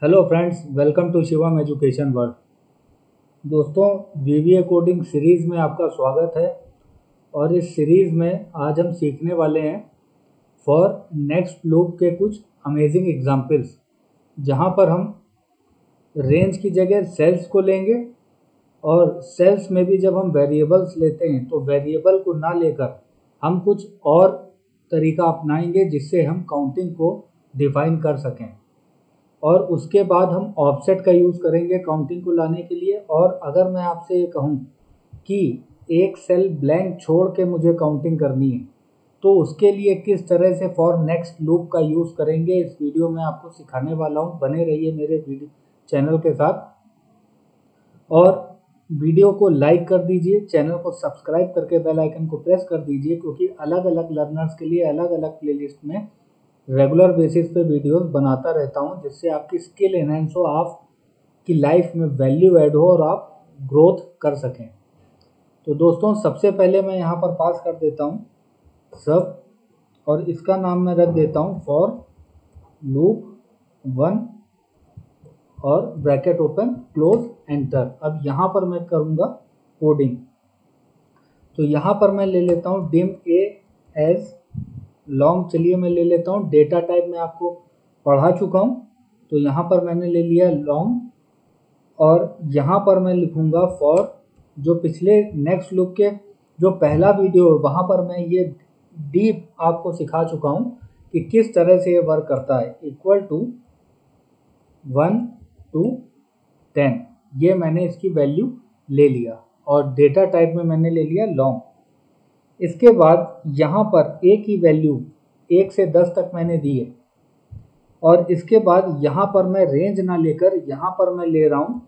Hello friends, welcome to Shivam education world. दोस्तों, VBA coding series में आपका स्वागत है। और इस सीरीज़ में आज हम सीखने वाले हैं फॉर नेक्स्ट लूप के कुछ अमेजिंग एग्जांपल्स, जहां पर हम रेंज की जगह सेल्स को लेंगे। और सेल्स में भी जब हम वेरिएबल्स लेते हैं तो वेरिएबल को ना लेकर हम कुछ और तरीका अपनाएंगे जिससे हम काउंटिंग को डिफाइन कर सकें। और उसके बाद हम ऑफसेट का यूज़ करेंगे काउंटिंग को लाने के लिए। और अगर मैं आपसे ये कहूँ कि एक सेल ब्लैंक छोड़ के मुझे काउंटिंग करनी है तो उसके लिए किस तरह से फॉर नेक्स्ट लूप का यूज़ करेंगे, इस वीडियो में आपको सिखाने वाला हूँ। बने रहिए मेरे वीडियो चैनल के साथ और वीडियो को लाइक कर दीजिए, चैनल को सब्सक्राइब करके बेल आइकन को प्रेस कर दीजिए, क्योंकि अलग अलग लर्नर्स के लिए अलग अलग प्लेलिस्ट में रेगुलर बेसिस पे वीडियोस बनाता रहता हूँ, जिससे आपकी स्किल एनहेंस हो, आपकी लाइफ में वैल्यू ऐड हो और आप ग्रोथ कर सकें। तो दोस्तों, सबसे पहले मैं यहाँ पर पास कर देता हूँ सब, और इसका नाम मैं रख देता हूँ फॉर लूप 1 और ब्रैकेट ओपन क्लोज एंटर। अब यहाँ पर मैं करूँगा कोडिंग। तो यहाँ पर मैं ले लेता हूँ डिम ए एज लॉन्ग। चलिए मैं ले लेता हूँ डेटा टाइप, मैं आपको पढ़ा चुका हूँ, तो यहाँ पर मैंने ले लिया लॉन्ग। और यहाँ पर मैं लिखूँगा फॉर, जो पिछले नेक्स्ट लूप के जो पहला वीडियो है वहाँ पर मैं ये डीप आपको सिखा चुका हूँ कि किस तरह से ये वर्क करता है। इक्वल टू 1 to 10, ये मैंने इसकी वैल्यू ले लिया और डेटा टाइप में मैंने ले लिया लॉन्ग। इसके बाद यहाँ पर ए की वैल्यू 1 से 10 तक मैंने दी है। और इसके बाद यहाँ पर मैं रेंज ना लेकर यहाँ पर मैं ले रहा हूँ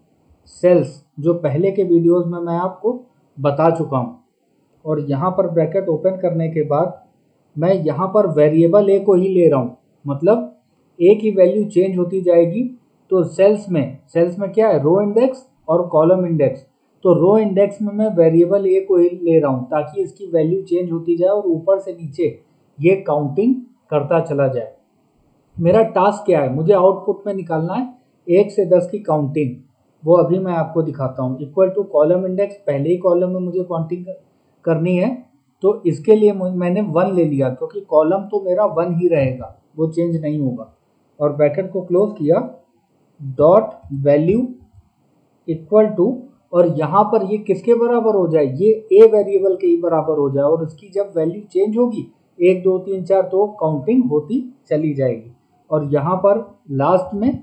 सेल्स, जो पहले के वीडियोस में मैं आपको बता चुका हूँ। और यहाँ पर ब्रैकेट ओपन करने के बाद मैं यहाँ पर वेरिएबल ए को ही ले रहा हूँ, मतलब ए की वैल्यू चेंज होती जाएगी। तो सेल्स में क्या है, रो इंडेक्स और कॉलम इंडेक्स। तो रो इंडेक्स में मैं वेरिएबल ए को ही ले रहा हूँ ताकि इसकी वैल्यू चेंज होती जाए और ऊपर से नीचे ये काउंटिंग करता चला जाए। मेरा टास्क क्या है, मुझे आउटपुट में निकालना है 1 से 10 की काउंटिंग, वो अभी मैं आपको दिखाता हूँ। इक्वल टू कॉलम इंडेक्स, पहले ही कॉलम में मुझे काउंटिंग करनी है, तो इसके लिए मैंने 1 ले लिया, क्योंकि कॉलम तो मेरा 1 ही रहेगा, वो चेंज नहीं होगा। और ब्रैकेट को क्लोज किया, डॉट वैल्यू इक्वल टू, और यहाँ पर ये किसके बराबर हो जाए, ये ए वेरिएबल के ही बराबर हो जाए। और इसकी जब वैल्यू चेंज होगी 1 2 3 4 तो काउंटिंग होती चली जाएगी। और यहाँ पर लास्ट में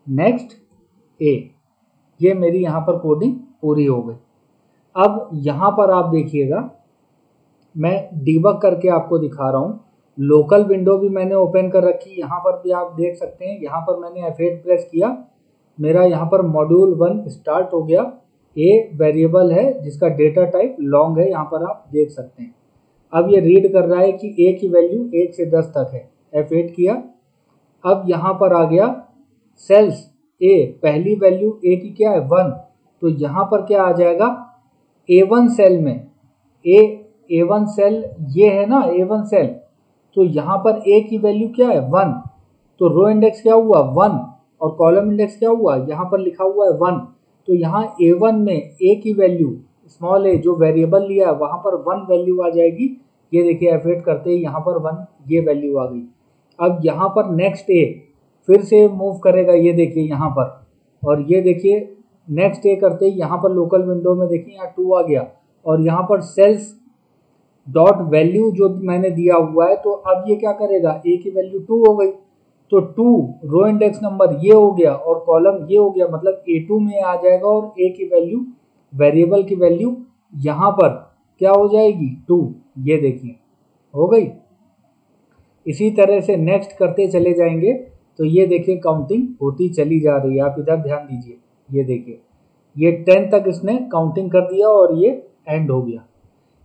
नेक्स्ट ए, ये मेरी यहाँ पर कोडिंग पूरी हो गई। अब यहाँ पर आप देखिएगा, मैं डीबग करके आपको दिखा रहा हूँ। लोकल विंडो भी मैंने ओपन कर रखी, यहाँ पर भी आप देख सकते हैं। यहाँ पर मैंने F8 प्रेस किया, मेरा यहाँ पर मॉड्यूल 1 स्टार्ट हो गया। ए वेरिएबल है जिसका डेटा टाइप लॉन्ग है, यहाँ पर आप देख सकते हैं। अब ये रीड कर रहा है कि ए की वैल्यू 1 से 10 तक है, F8 किया। अब यहाँ पर आ गया सेल्स ए, पहली वैल्यू ए की क्या है, 1, तो यहाँ पर क्या आ जाएगा, A1 सेल में, A1 सेल ये है ना, A1 सेल, तो यहाँ पर ए की वैल्यू क्या है, 1, तो रो इंडेक्स क्या हुआ 1 और कॉलम इंडेक्स क्या हुआ, यहाँ पर लिखा हुआ है 1। तो यहाँ A1 में ए की वैल्यू स्मॉल ए जो वेरिएबल लिया है वहाँ पर 1 वैल्यू आ जाएगी। ये देखिए F8 करते ही यहाँ पर 1 ये वैल्यू आ गई। अब यहाँ पर नेक्स्ट ए फिर से मूव करेगा, ये देखिए यहाँ पर, और ये देखिए नेक्स्ट ए करते ही यहाँ पर लोकल विंडो में देखिए यहाँ 2 आ गया। और यहाँ पर सेल्स डॉट वैल्यू जो मैंने दिया हुआ है, तो अब ये क्या करेगा, ए की वैल्यू 2 हो गई, तो 2 रो इंडेक्स नंबर ये हो गया और कॉलम ये हो गया, मतलब A2 में आ जाएगा। और ए की वैल्यू, वेरिएबल की वैल्यू यहाँ पर क्या हो जाएगी, 2, ये देखिए हो गई। इसी तरह से नेक्स्ट करते चले जाएंगे, तो ये देखिए काउंटिंग होती चली जा रही है। आप इधर ध्यान दीजिए, ये देखिए ये 10 तक इसने काउंटिंग कर दिया और ये एंड हो गया।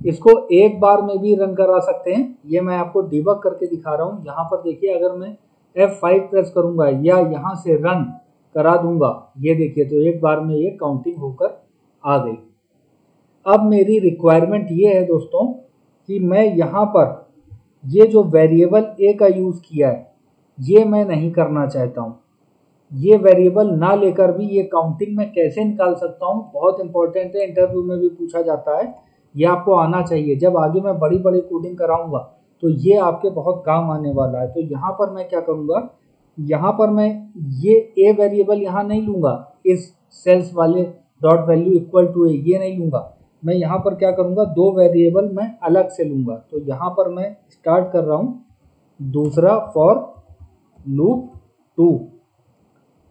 इसको एक बार में भी रन करा सकते हैं, ये मैं आपको डिबग करके दिखा रहा हूँ। यहाँ पर देखिए अगर मैं F5 प्रेस करूँगा या यहाँ से रन करा दूंगा, ये देखिए तो एक बार में ये काउंटिंग होकर आ गई। अब मेरी रिक्वायरमेंट ये है दोस्तों कि मैं यहाँ पर ये जो वेरिएबल ए का यूज़ किया है ये मैं नहीं करना चाहता हूँ। ये वेरिएबल ना लेकर भी ये काउंटिंग में कैसे निकाल सकता हूँ, बहुत इंपॉर्टेंट है, इंटरव्यू में भी पूछा जाता है, ये आपको आना चाहिए। जब आगे मैं बड़ी बड़ी कोडिंग कराऊंगा तो ये आपके बहुत काम आने वाला है। तो यहाँ पर मैं क्या करूँगा, यहाँ पर मैं ये ए वेरिएबल यहाँ नहीं लूँगा, इस सेल्स वाले डॉट वैल्यू इक्वल टू ए ये नहीं लूँगा, मैं यहाँ पर क्या करूँगा, दो वेरिएबल मैं अलग से लूँगा। तो यहाँ पर मैं स्टार्ट कर रहा हूँ दूसरा फॉर लूप 2,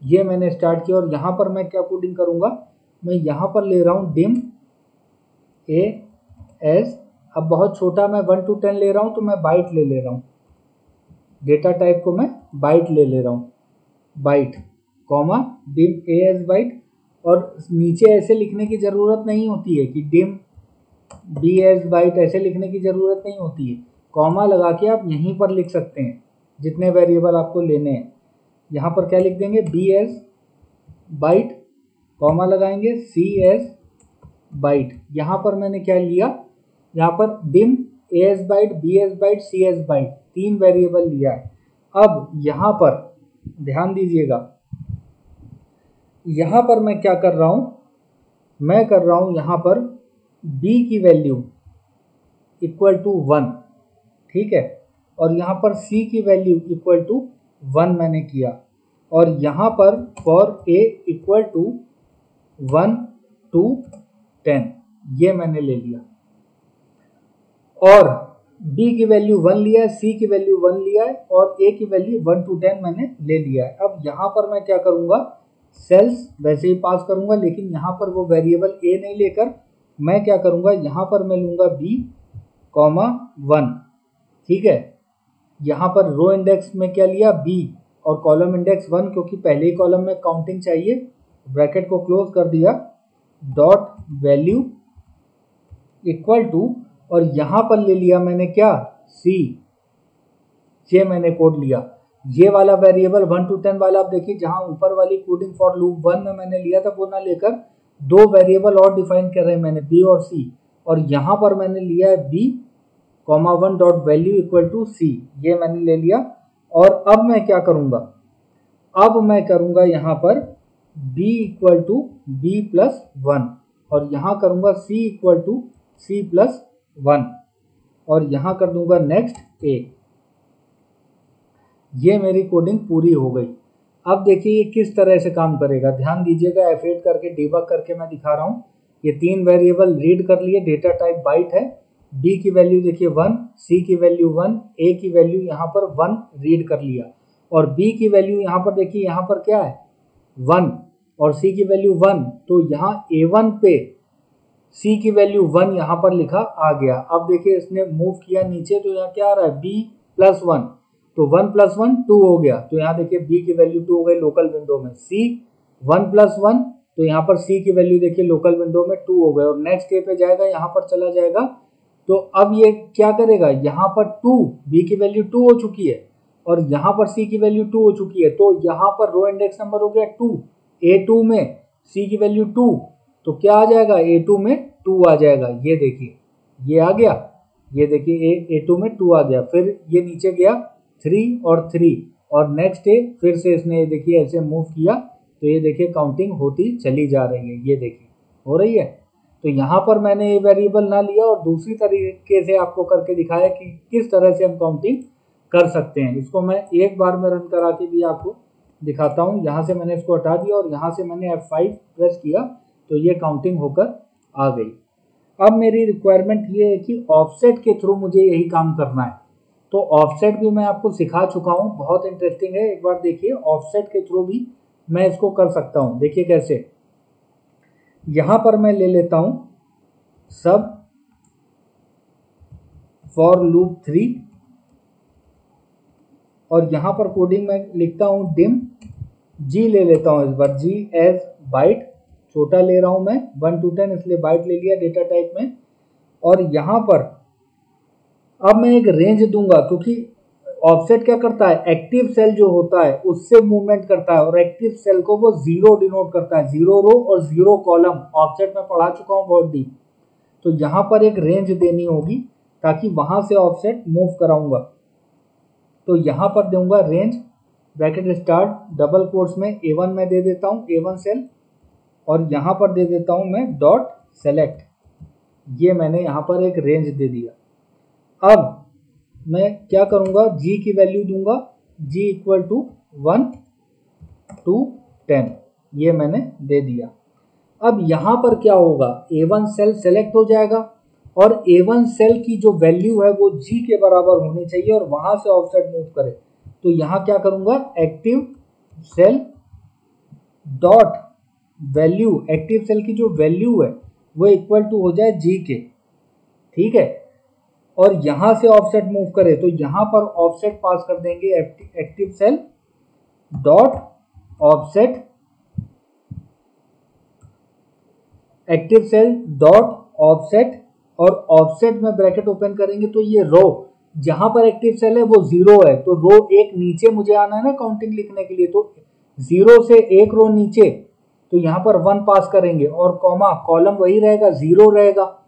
ये मैंने स्टार्ट किया। और यहाँ पर मैं क्या कोडिंग करूँगा, मैं यहाँ पर ले रहा हूँ डिम ए एस, अब बहुत छोटा मैं 1 to 10 ले रहा हूँ तो मैं बाइट ले रहा हूँ, डेटा टाइप को मैं बाइट ले रहा हूँ, byte comma dim a as byte. और नीचे ऐसे लिखने की ज़रूरत नहीं होती है कि डिम बी एस बाइट, ऐसे लिखने की ज़रूरत नहीं होती है, कॉमा लगा के आप यहीं पर लिख सकते हैं जितने वेरिएबल आपको लेने हैं। यहाँ पर क्या लिख देंगे, बी एस बाइट कॉमा लगाएंगे सी एस बाइट। यहाँ पर मैंने क्या लिया, यहाँ पर dim a as byte, b as byte, c as byte, 3 variable लिया है। अब यहाँ पर ध्यान दीजिएगा, यहाँ पर मैं क्या कर रहा हूँ, मैं कर रहा हूँ यहाँ पर b की वैल्यू इक्वल टू 1, ठीक है, और यहाँ पर c की वैल्यू इक्वल टू 1 मैंने किया। और यहाँ पर for a equal to 1 to 10 ये मैंने ले लिया, और b की वैल्यू 1 लिया है, c की वैल्यू 1 लिया है, और a की वैल्यू 1 to 10 मैंने ले लिया है। अब यहाँ पर मैं क्या करूँगा, सेल्स वैसे ही पास करूँगा, लेकिन यहाँ पर वो वेरिएबल a नहीं लेकर मैं क्या करूँगा, यहाँ पर मैं लूँगा b कॉमा 1, ठीक है। यहाँ पर रो इंडेक्स में क्या लिया, b, और कॉलम इंडेक्स 1, क्योंकि पहले ही कॉलम में काउंटिंग चाहिए, ब्रैकेट को क्लोज कर दिया, डॉट वैल्यू इक्वल टू, और यहाँ पर ले लिया मैंने क्या, c, ये मैंने कोड लिया। ये वाला वेरिएबल 1 to 10 वाला, आप देखिए जहाँ ऊपर वाली कोडिंग फॉर लूप 1 में मैंने लिया था वो ना लेकर 2 वेरिएबल और डिफाइन कर रहे हैं मैंने, b और c, और यहाँ पर मैंने लिया है b comma 1 dot value equal to c, ये मैंने ले लिया। और अब मैं क्या करूँगा, अब मैं करूँगा यहाँ पर b equal to b plus 1, और यहाँ करूँगा c equal to c plus 1, और यहाँ कर दूँगा नेक्स्ट a। ये मेरी कोडिंग पूरी हो गई। अब देखिए ये किस तरह से काम करेगा, ध्यान दीजिएगा, F8 करके डीबग करके मैं दिखा रहा हूँ। ये 3 वेरिएबल रीड कर लिए, डेटा टाइप बाइट है, b की वैल्यू देखिए 1, c की वैल्यू 1, a की वैल्यू यहाँ पर 1 रीड कर लिया, और b की वैल्यू यहाँ पर देखिए, यहाँ पर क्या है 1, और c की वैल्यू 1, तो यहाँ a1 पे c की वैल्यू 1 यहाँ पर लिखा आ गया। अब देखिए इसने मूव किया नीचे तो यहाँ क्या आ रहा है, b प्लस 1, तो 1 प्लस 1 2 हो गया, तो यहाँ देखिए b की वैल्यू 2 हो गई लोकल विंडो में, c 1 प्लस 1, तो यहाँ पर c की वैल्यू देखिए लोकल विंडो में 2 हो गए, और नेक्स्ट पे जाएगा, यहाँ पर चला जाएगा, तो अब ये क्या करेगा, यहाँ पर 2, b की वैल्यू 2 हो चुकी है, और यहाँ पर c की वैल्यू 2 हो चुकी है, तो यहाँ पर रो इंडेक्स नंबर हो गया 2, a2 में c की वैल्यू 2, तो क्या आ जाएगा, a2 में 2 आ जाएगा, ये देखिए ये आ गया, ये देखिए a2 में 2 आ गया, फिर ये नीचे गया 3 और 3, और नेक्स्ट डे फिर से इसने देखिए ऐसे मूव किया, तो ये देखिए काउंटिंग होती चली जा रही है, ये देखिए हो रही है। तो यहाँ पर मैंने ये वेरिएबल ना लिया और दूसरी तरीके से आपको करके दिखाया कि किस तरह से हम काउंटिंग कर सकते हैं। इसको मैं एक बार में रन करा के भी आपको दिखाता हूँ। यहाँ से मैंने इसको हटा दिया और यहाँ से मैंने F5 प्रेस किया तो ये काउंटिंग होकर आ गई। अब मेरी रिक्वायरमेंट ये है कि ऑफसेट के थ्रू मुझे यही काम करना है, तो ऑफसेट भी मैं आपको सिखा चुका हूँ, बहुत इंटरेस्टिंग है, एक बार देखिए ऑफसेट के थ्रू भी मैं इसको कर सकता हूँ। देखिए कैसे, यहाँ पर मैं ले लेता हूँ सब फॉर लूप 3, और यहाँ पर कोडिंग में लिखता हूँ डिम जी, ले लेता हूँ इस बार जी एज बाइट, छोटा ले रहा हूँ मैं 1 to 10 इसलिए बाइट ले लिया डेटा टाइप में। और यहाँ पर अब मैं एक रेंज दूंगा, क्योंकि ऑफसेट क्या करता है, एक्टिव सेल जो होता है उससे मूवमेंट करता है, और एक्टिव सेल को वो 0 डिनोट करता है, 0 रो और 0 कॉलम, ऑफसेट में पढ़ा चुका हूँ बहुत डीप। तो यहाँ पर एक रेंज देनी होगी ताकि वहां से ऑफसेट मूव कराऊंगा, तो यहाँ पर दूंगा range bracket start double quotes में A1 में दे देता हूँ A1 सेल, और यहाँ पर दे देता हूँ मैं डॉट सेलेक्ट। ये मैंने यहाँ पर एक रेंज दे दिया। अब मैं क्या करूँगा, G की वैल्यू दूंगा, G इक्वल टू 1 to 10, ये मैंने दे दिया। अब यहाँ पर क्या होगा, A1 सेल सेलेक्ट हो जाएगा और A1 सेल की जो वैल्यू है वो G के बराबर होनी चाहिए और वहां से ऑफसेट मूव करे। तो यहाँ क्या करूँगा, active cell dot value, active cell की जो वैल्यू है वो इक्वल टू हो जाए G के, ठीक है। और यहां से ऑफसेट मूव करे तो यहां पर ऑफसेट पास कर देंगे active cell dot offset, active cell dot offset, और ऑफसेट में ब्रैकेट ओपन करेंगे तो ये रो जहां पर एक्टिव सेल है वो 0 है, तो रो एक नीचे मुझे आना है ना काउंटिंग लिखने के लिए, तो 0 से एक रो नीचे, तो यहां पर 1 पास करेंगे और कॉमा, कॉलम वही रहेगा 0 रहेगा।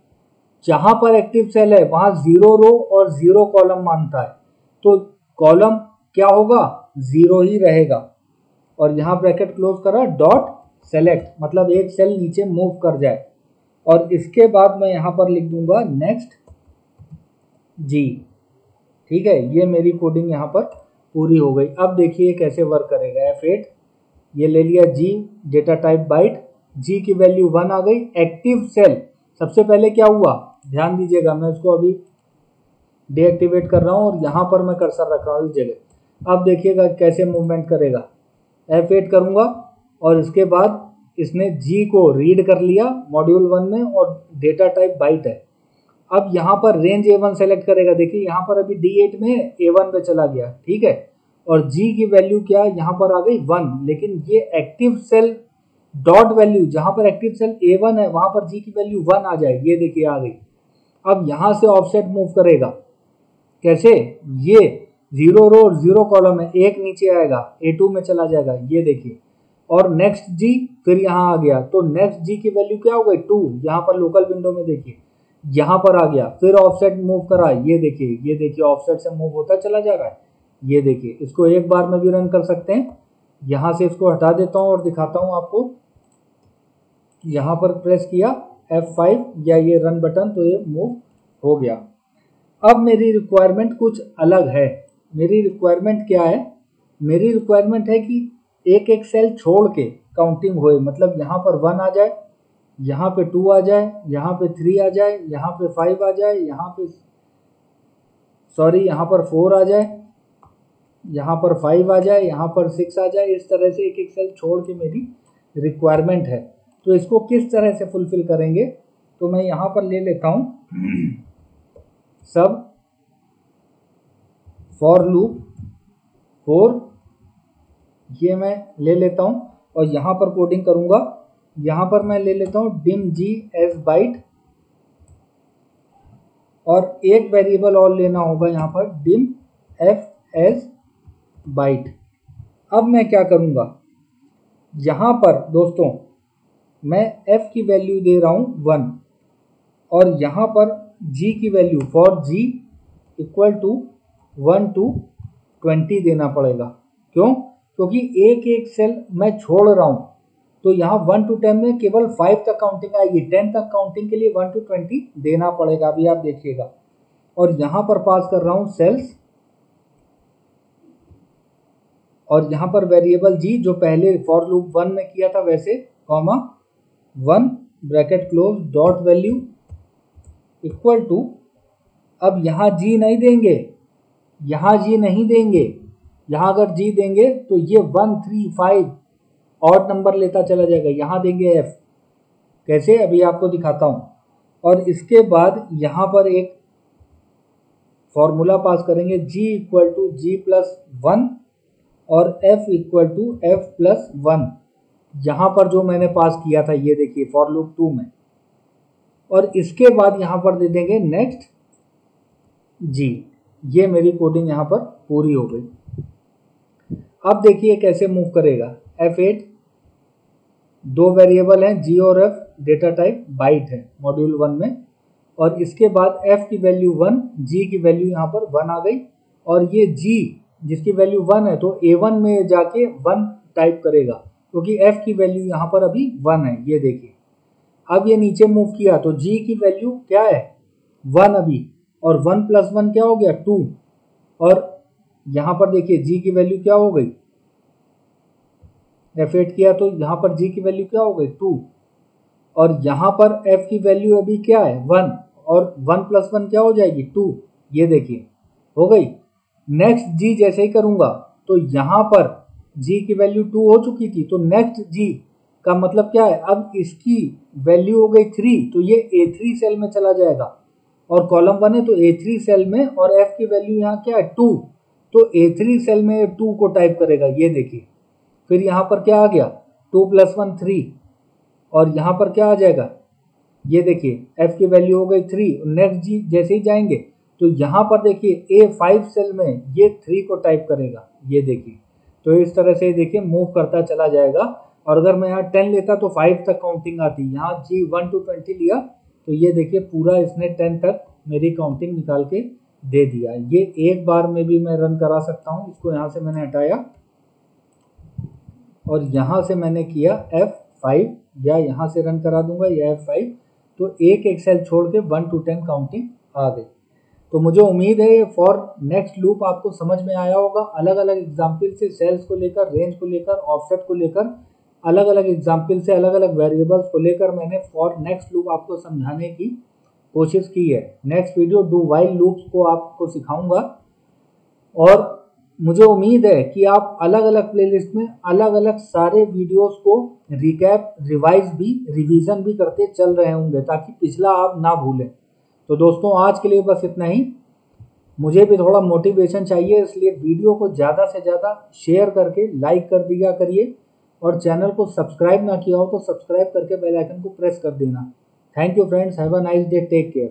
जहां पर एक्टिव सेल है वहां 0 रो और 0 कॉलम मानता है, तो कॉलम क्या होगा, 0 ही रहेगा। और यहां ब्रैकेट क्लोज करा डॉट सेलेक्ट, मतलब एक सेल नीचे मूव कर जाए। और इसके बाद मैं यहां पर लिख दूंगा नेक्स्ट जी, ठीक है। ये मेरी कोडिंग यहां पर पूरी हो गई। अब देखिए कैसे वर्क करेगा। F8 ये ले लिया G, data type byte, G की वैल्यू 1 आ गई। एक्टिव सेल सबसे पहले क्या हुआ, ध्यान दीजिएगा, मैं इसको अभी डीएक्टिवेट कर रहा हूं और यहां पर मैं कर्सर रख रहा हूं इस जगह। अब देखिएगा कैसे मूवमेंट करेगा। F8 करूंगा और इसके बाद इसने G को रीड कर लिया मॉड्यूल 1 में और डेटा टाइप बाइट है। अब यहाँ पर रेंज A1 सेलेक्ट करेगा, देखिए यहाँ पर अभी D8 में A1 पे चला गया, ठीक है। और G की वैल्यू क्या यहाँ पर आ गई 1, लेकिन ये एक्टिव सेल डॉट वैल्यू, जहां पर एक्टिव सेल A1 है वहां पर G की वैल्यू 1 आ जाए, ये देखिए आ गई। अब यहां से ऑफसेट मूव करेगा, कैसे, ये 0 रो और 0 कॉलम है, एक नीचे आएगा A2 में चला जाएगा, ये देखिए। और नेक्स्ट G फिर यहाँ आ गया, तो नेक्स्ट G की वैल्यू क्या हो गई 2, यहाँ पर लोकल विंडो में देखिए यहाँ पर आ गया। फिर ऑफसेट मूव करा, ये देखिए ऑफसेट से मूव होता चला जा रहा है, ये देखिए। इसको एक बार में भी रन कर सकते हैं। यहाँ से इसको हटा देता हूँ और दिखाता हूँ आपको। यहाँ पर प्रेस किया F5 या ये रन बटन, तो ये मूव हो गया। अब मेरी रिक्वायरमेंट कुछ अलग है। मेरी रिक्वायरमेंट क्या है, मेरी रिक्वायरमेंट है कि एक एक सेल छोड़ के काउंटिंग होए, मतलब यहाँ पर 1 आ जाए, यहाँ पे 2 आ जाए, यहाँ पे 3 आ जाए, यहाँ पे 5 आ जाए, यहाँ पे यहाँ पर 4 आ जाए, यहाँ पर 5 आ जाए, यहाँ पर 6 आ जाए। इस तरह से एक एक सेल छोड़ के मेरी रिक्वायरमेंट है। तो इसको किस तरह से फुलफिल करेंगे, तो मैं यहाँ पर ले लेता हूँ सब फॉर लूप 4, ये मैं ले लेता हूँ और यहाँ पर कोडिंग करूँगा। यहाँ पर मैं ले लेता हूँ dim G as byte, और एक वेरिएबल और लेना होगा यहाँ पर dim F as byte। अब मैं क्या करूँगा, यहाँ पर दोस्तों मैं F की वैल्यू दे रहा हूँ 1, और यहाँ पर G की value for G equal to 1 to 20 देना पड़ेगा। क्यों, क्योंकि एक एक सेल मैं छोड़ रहा हूँ, तो यहाँ 1 to 10 में केवल 5 तक काउंटिंग आएगी, 10 तक काउंटिंग के लिए 1 to 20 देना पड़ेगा। अभी आप देखिएगा। और यहाँ पर पास कर रहा हूँ सेल्स, और यहाँ पर वेरिएबल G जो पहले फॉर लूप 1 में किया था वैसे, comma 1 bracket close dot value equal to, अब यहाँ G नहीं देंगे, यहाँ G नहीं देंगे, यहाँ अगर G देंगे तो ये 1 3 5 ऑड नंबर लेता चला जाएगा। यहाँ देंगे F, कैसे अभी आपको दिखाता हूँ। और इसके बाद यहाँ पर एक फॉर्मूला पास करेंगे, G equal to G plus 1 और F equal to F plus 1, यहाँ पर जो मैंने पास किया था ये देखिए फॉर लूप 2 में। और इसके बाद यहाँ पर दे देंगे नेक्स्ट G। ये मेरी कोडिंग यहाँ पर पूरी हो गई। अब देखिए कैसे मूव करेगा। F8 दो वेरिएबल हैं G और F, डेटा टाइप बाइट है मॉड्यूल 1 में, और इसके बाद F की वैल्यू 1, G की वैल्यू यहाँ पर 1 आ गई, और ये G जिसकी वैल्यू 1 है, तो A1 में जाके 1 टाइप करेगा, क्योंकि f की वैल्यू यहाँ पर अभी 1 है। ये देखिए, अब ये नीचे मूव किया तो g की वैल्यू क्या है, 1 अभी, और 1 प्लस 1 क्या हो गया, 2। और यहाँ पर देखिए g की वैल्यू क्या हो गई, F8 किया तो यहाँ पर g की वैल्यू क्या हो गई, 2। और यहाँ पर f की वैल्यू अभी क्या है, 1, और 1 प्लस 1 क्या हो जाएगी, 2। ये देखिए हो गई। नेक्स्ट g जैसे ही करूँगा तो यहाँ पर g की वैल्यू 2 हो चुकी थी, तो नेक्स्ट g का मतलब क्या है, अब इसकी वैल्यू हो गई 3, तो ये A3 सेल में चला जाएगा, और कॉलम 1 है तो A3 सेल में, और f की वैल्यू यहाँ क्या है, 2, तो A3 सेल में 2 को टाइप करेगा। ये देखिए, फिर यहाँ पर क्या आ गया, 2 प्लस 1 3, और यहाँ पर क्या आ जाएगा, ये देखिए f की वैल्यू हो गई 3। नेक्स्ट जी जैसे ही जाएंगे तो यहाँ पर देखिए A5 सेल में ये 3 को टाइप करेगा। ये देखिए, तो इस तरह से देखिए मूव करता चला जाएगा। और अगर मैं यहाँ 10 लेता तो 5 तक काउंटिंग आती, यहाँ जी 1 to 20 लिया तो ये देखिए पूरा इसने 10 तक मेरी काउंटिंग निकाल के दे दिया। ये एक बार में भी मैं रन करा सकता हूँ। इसको यहाँ से मैंने हटाया और यहाँ से मैंने किया F5, या यहाँ से रन करा दूंगा या F5, तो एक सेल छोड़ के 1 to 10 काउंटिंग आ गई। तो मुझे उम्मीद है फॉर नेक्स्ट लूप आपको समझ में आया होगा। अलग अलग एग्जाम्पल से सेल्स को लेकर, रेंज को लेकर, ऑफसेट को लेकर, अलग अलग एग्जाम्पल से अलग अलग वेरिएबल्स को लेकर मैंने फॉर नेक्स्ट लूप आपको समझाने की कोशिश की है। Next video do while loops को आपको सिखाऊंगा, और मुझे उम्मीद है कि आप अलग अलग प्लेलिस्ट में अलग अलग सारे वीडियोस को रिकैप, रिवाइज भी, रिवीजन भी करते चल रहे होंगे, ताकि पिछला आप ना भूलें। तो दोस्तों आज के लिए बस इतना ही। मुझे भी थोड़ा मोटिवेशन चाहिए, इसलिए वीडियो को ज़्यादा से ज़्यादा शेयर करके लाइक कर दिया करिए, और चैनल को सब्सक्राइब ना किया हो तो सब्सक्राइब करके बेल आइकन को प्रेस कर देना। Thank you friends, have a nice day, take care.